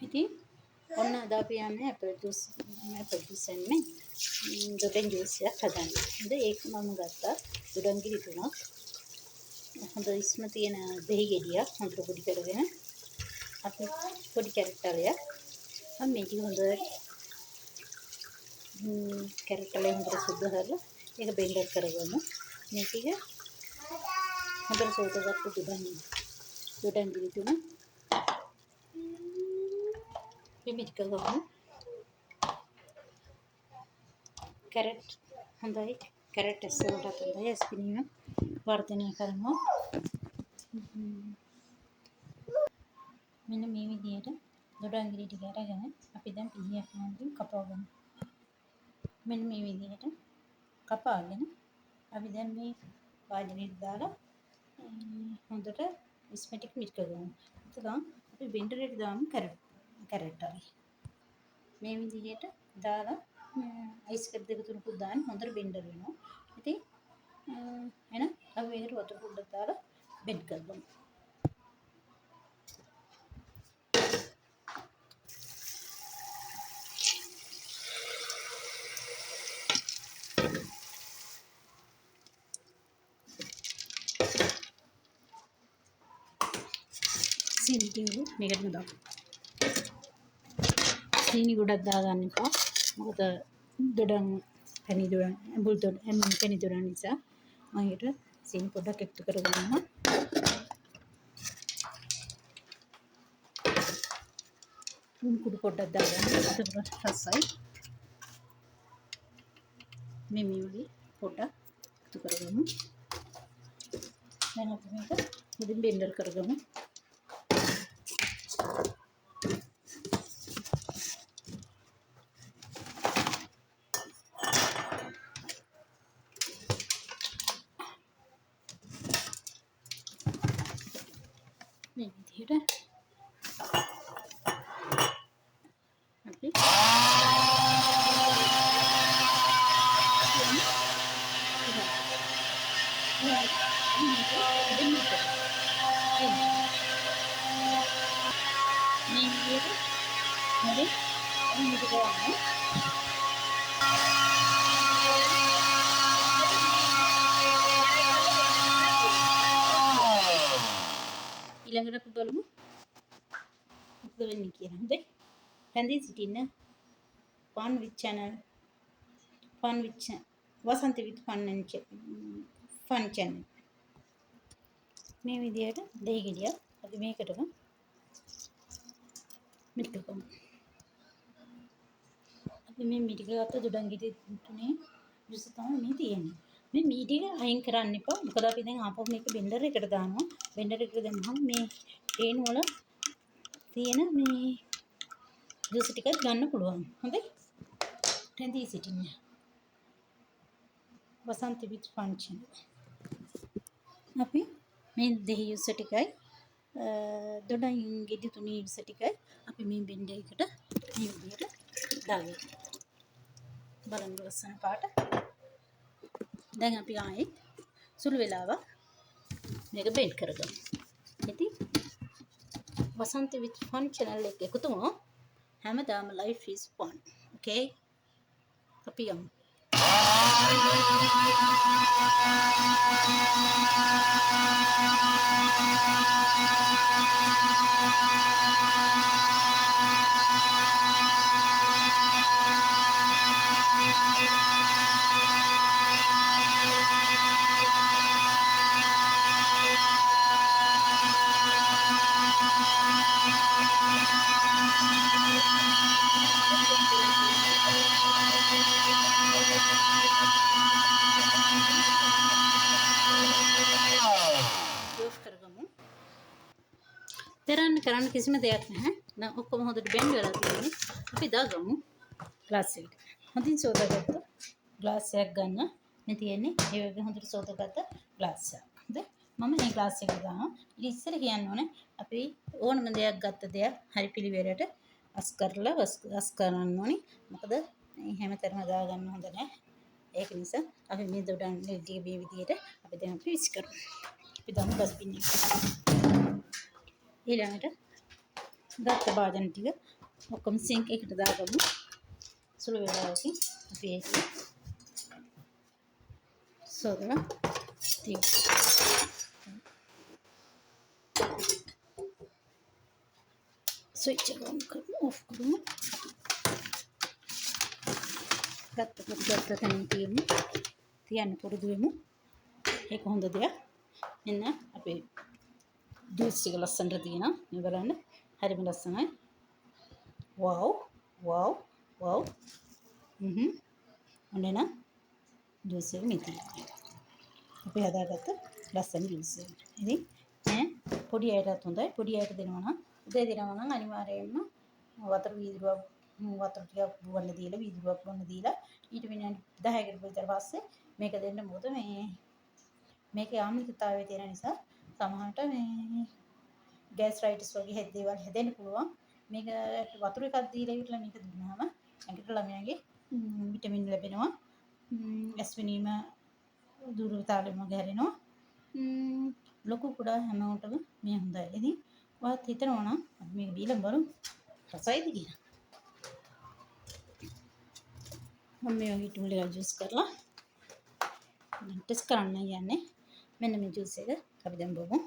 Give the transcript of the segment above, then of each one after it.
ඉතින් ඔන්න අද අපි යන්නේ ඇපල් ජූස් එන්නේ දොඩම් ජූස් එකක් හදන්න. හොඳ ඒක මම ගත්තා දොඩම්ගිරි 3ක්. හොඳ ඉස්ම තියෙන දෙහි ගෙඩියක් හොඳට පොඩි කරගෙන අපි පොඩි කැරට්ටලයක් මම මේක හොඳට කැරට්ටලේ හොඳට සුද්ධ කරලා ඒක බෙන්ඩර් කරගමු. මේක හොඳට සෝතගත්තු දොඩම්ගිරි 3 මික්ස් කරගමු. කැරට් හොඳයි කැරට් ඇස්සලටත් හොඳයි ස්පිනීම වර්ධනය කරනවා. මෙන්න මේ විදිහට දොඩම්ගිරි ටික අරගෙන අපි දැන් පිහියක් වලින් කපවගමු. මෙන්න මේ විදිහට කපාගෙන අපි දැන් මේ වාජනේට දාලා හොඳට ඉස්මටික් මික්ස් කරගමු. එතකොට අපි බෙන්ඩරේට දාමු කැරට් හරි. මේ විදිහට දාලා අයිස් කැප් දෙක තුනකුත් දාන්න හොඳට බෙන්ඩර් වෙනවා. ඉතින් එහෙනම් අපි මේකට වතුර පොඩ්ඩක් දාලා බෙන්ඩ් කරගමු. සීනි මේකට දාමු. සීනි ගොඩක් දාගන්න එපා. මොකද පැණි දොඩම් නිසා මම ඒකට සීනි පොඩ්ඩක් එකතු කරගන්නවා. කුඩු පොඩ්ඩක් දාගන්න. ඒක රසයි. මේ වගේ පොඩ්ඩක් එකතු කරගමු. දැන් අපි මේක මුලින් බෙන්ඩර් කරගමු. මේ විදිහට අපි ඊළඟට අපි බලමු මොකද වෙන්නේ කියලා. හොඳයි. රැඳී සිටින්න fun with channel Wasantha with fun channel. මේ විදිහට දෙහි ගෙඩියක් අපි මේකටම මික්ස් කරමු. අපි මේ මිටිගත්ත දොඩම්ගිරි 3 ජුස් තමයි මේ තියෙන්නේ. මේ මීටික අයින් කරන්න එපා. මොකද අපි දැන් ආපහු මේක බෙන්ඩර් එකට දානවා. බෙන්ඩර් එකට දැම්මම මේ ටේන් වල තියෙන මේ ජුස් ටිකක් ගන්න පුළුවන්. හොඳයි. රැඳී සිටින්න. වසන්ත with fun channel. අපි මේ දෙහි ජුස් ටිකයි දොඩම්ගිරි 3 ජුස් ටිකයි අපි මේ බෙන්ඩර් එකට මේ විදිහට දාගමු. බලන්න ලස්සන පාට. දැන් අපි ආයේ සුළු වෙලාවක් මේක බෙන්ඩ් කරගමු. ඉතින් වසන්ත with fun channel එක එකතු වුණා. හැමදාම life is fun. Okay? අපි යමු. කරන්න කිසිම දෙයක් නැහැ. දැන් ඔක්කොම හොඳට බෙන්ඩ් වෙලා තියෙන්නේ. අපි දාගමු ග්ලාස් එකට. හොඳින් සෝදාගත්ත ග්ලාස් එකක් ගන්න. මේ තියෙන්නේ ඒ වගේ හොඳට සෝදාගත්ත ග්ලාස් එකක්. හොඳ මම මේ ග්ලාස් එක දානවා. ඉතින් ඉස්සර කියන්න ඕනේ අපි ඕනම දෙයක් ගත්ත දෙයක් හරි පිළිවෙලට අස් කරන්න ඕනේ. මොකද හැමතැනම දාගන්න හොඳ නැහැ. ඒක නිසා අපි මේ දොඩම්ගිරි මේ විදිහට අපි දැන් මික්ස් කරමු. අපි දාමු ඩස්බින් එකට. ඊළඟට ගත්ත භාජන ටික ඔක්කොම සිංක් එකට දාගමු. සුළු වෙලාවකින් අපි ඒක සෝදලා තියමු. ස්විච් එක ඔන් කරමු, ඔෆ් කරමු. ගත්ත තැනින් තියමු. තියන්න පුරුදු වෙමු. ඒක හොඳ දෙයක්. මෙන්න අපේ ජූස් එක ලස්සනට තියෙනවා. මේ බලන්න. හරිම ලස්සනයි. වව් වව් වව්. ඔන්න නම් ජූස් එක මේ තියෙනවා. අපි හදාගත්ත ලස්සන ජූස් එක. ඉතින් පොඩි අයටත් හොඳයි. පොඩි අයට දෙනවා නම් උදේ දෙනවා නම් අනිවාර්යයෙන්ම වතුර ටිකක් බොන්න දීලා වීදුරුවක් බොන්න දීලා ඊට විනාඩි 10කට විතර පස්සේ මේක දෙන්න. මොකද මේකේ ආම්ලිකතාවය තියෙන නිසා සමහරට මේ ગેස්ට්‍රයිටිස් වගේ දේවල් හැදෙන්න පුළුවන්. මේක වතුර එකක් දීලා ඉවරලා මේක දුන්නාම ඇඟට ළමයාගේ විටමින් ලැබෙනවා. ඇස්විනීම දුරතාවලම ගැරෙනවා. ලොකු කුඩා හැමෝටම මේ හොඳයි. ඉතින් ඔයත් හිතනවා නම් අපි මේක බීලා බලමු රසයිද කියලා. මම මේ වගේ ටූල් එක ජූස් කරලා ටෙස්ට් කරන්න යන්නේ. මෙන්න මේ ජූස් එක අපි දැන් බොමු.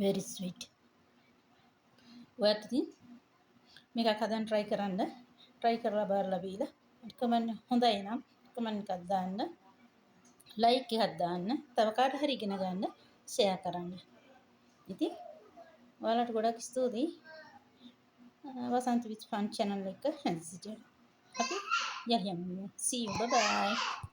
very sweet. ඔයත් ඉතින් මේක හදන්න try කරන්න. try කරලා බලලා බීලා කමෙන්ට් හොඳයි නම් කමෙන්ට් එකක් දාන්න. like එකක් දාන්න. තව කාට හරි ඉගෙන ගන්න share කරන්න. ඉතින් ඔයාලට ගොඩක් ස්තුතියි. වසන්ත with fun channel එක හැදිසිටියට. අපි යම් see you, bye bye.